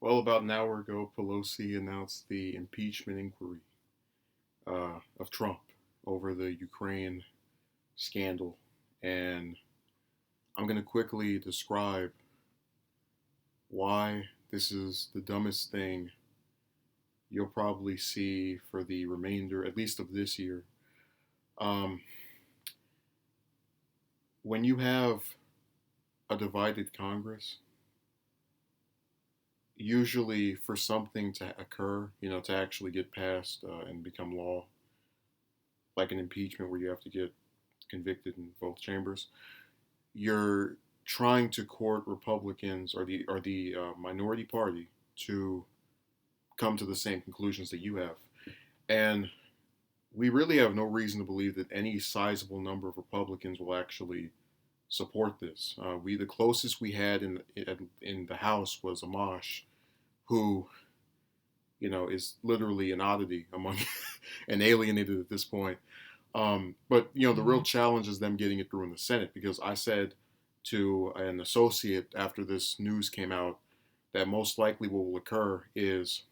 Well, about an hour ago, Pelosi announced the impeachment inquiry of Trump over the Ukraine scandal. And I'm going to quickly describe why this is the dumbest thing you'll probably see for the remainder, at least of this year. Um, when you have a divided Congress, usually for something to occur, to actually get passed and become law, like an impeachment where you have to get convicted in both chambers, you're trying to court Republicans or the minority party to come to the same conclusions that you have, and we really have no reason to believe that any sizable number of Republicans will actually support this. We the closest we had in the House was Amash, who is literally an oddity among and alienated at this point. But the real challenge is them getting it through in the Senate, because I said to an associate after this news came out that most likely what will occur is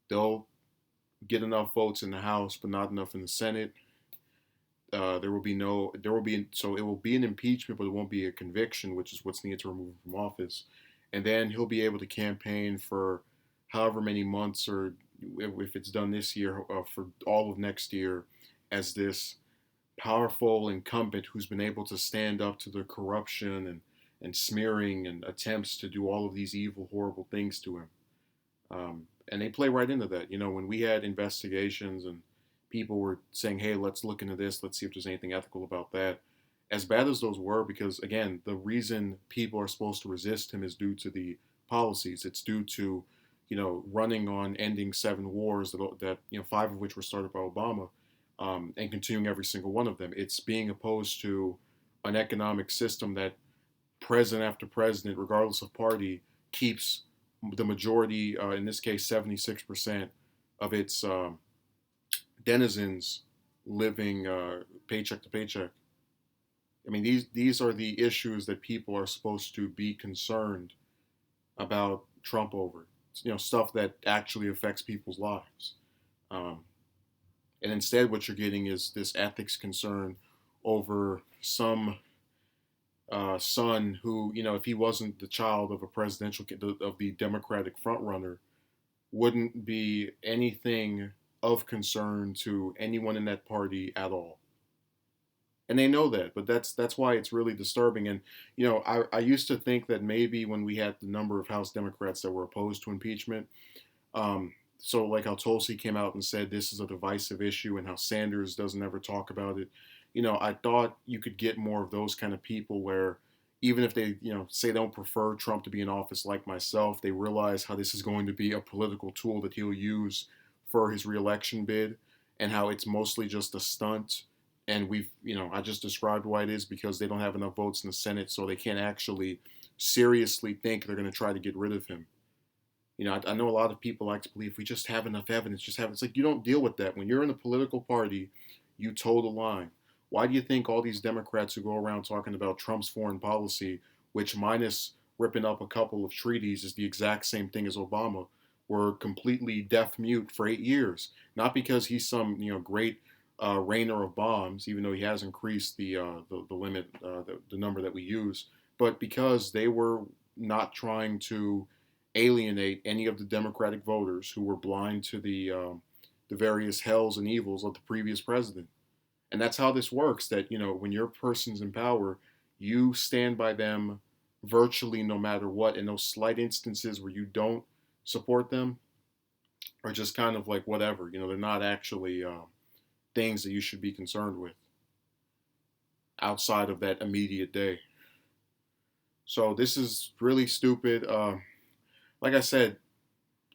they'll get enough votes in the House, but not enough in the Senate. So it will be an impeachment, but it won't be a conviction, which is what's needed to remove him from office. And then he'll be able to campaign for however many months, or if it's done this year, for all of next year, as this powerful incumbent who's been able to stand up to the corruption and smearing and attempts to do all of these evil, horrible things to him. And they play right into that. When we had investigations and people were saying, hey, let's look into this, let's see if there's anything ethical about that. As bad as those were, because again, the reason people are supposed to resist him is due to the policies. It's due to, running on ending 7 wars that 5 of which were started by Obama, and continuing every single one of them. It's being opposed to an economic system that president after president, regardless of party, keeps the majority, in this case 76%, of its denizens living paycheck to paycheck. I mean, these are the issues that people are supposed to be concerned about Trump over. Stuff that actually affects people's lives. Um, and instead, what you're getting is this ethics concern over some son who, if he wasn't the child of a presidential of the Democratic frontrunner, wouldn't be anything of concern to anyone in that party at all. And they know that, but that's why it's really disturbing. And I used to think that maybe when we had the number of House Democrats that were opposed to impeachment, so like how Tulsi came out and said this is a divisive issue, and how Sanders doesn't ever talk about it. I thought you could get more of those kind of people where even if they, say they don't prefer Trump to be in office, like myself, they realize how this is going to be a political tool that he'll use for his reelection bid, and how it's mostly just a stunt. And I just described why it is, because they don't have enough votes in the Senate, so they can't actually seriously think they're going to try to get rid of him. I know a lot of people like to believe we just have enough evidence, it's like you don't deal with that. When you're in a political party, you toe the line. Why do you think all these Democrats who go around talking about Trump's foreign policy, which minus ripping up a couple of treaties is the exact same thing as Obama, were completely deaf mute for 8 years? Not because he's some great rainer of bombs, even though he has increased the limit, the number that we use, but because they were not trying to alienate any of the Democratic voters who were blind to the various hells and evils of the previous president. And that's how this works. That when your person's in power, you stand by them virtually no matter what. And those slight instances where you don't support them are just kind of like whatever. They're not actually things that you should be concerned with outside of that immediate day. So this is really stupid. Like I said,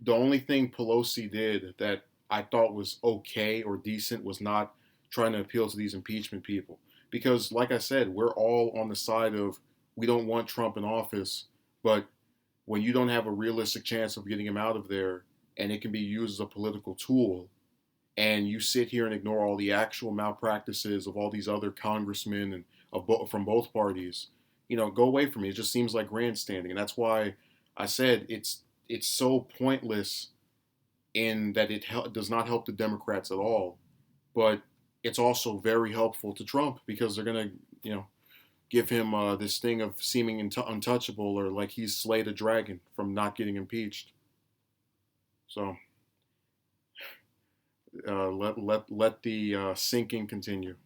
the only thing Pelosi did that I thought was okay or decent was not trying to appeal to these impeachment people. Because, like I said, we're all on the side of we don't want Trump in office, but when you don't have a realistic chance of getting him out of there and it can be used as a political tool, and you sit here and ignore all the actual malpractices of all these other congressmen and from both parties, go away from me. It just seems like grandstanding, and that's why I said it's so pointless in that does not help the Democrats at all, but it's also very helpful to Trump because they're gonna, you know, give him this thing of seeming untouchable or like he's slayed a dragon from not getting impeached. So let the sinking continue.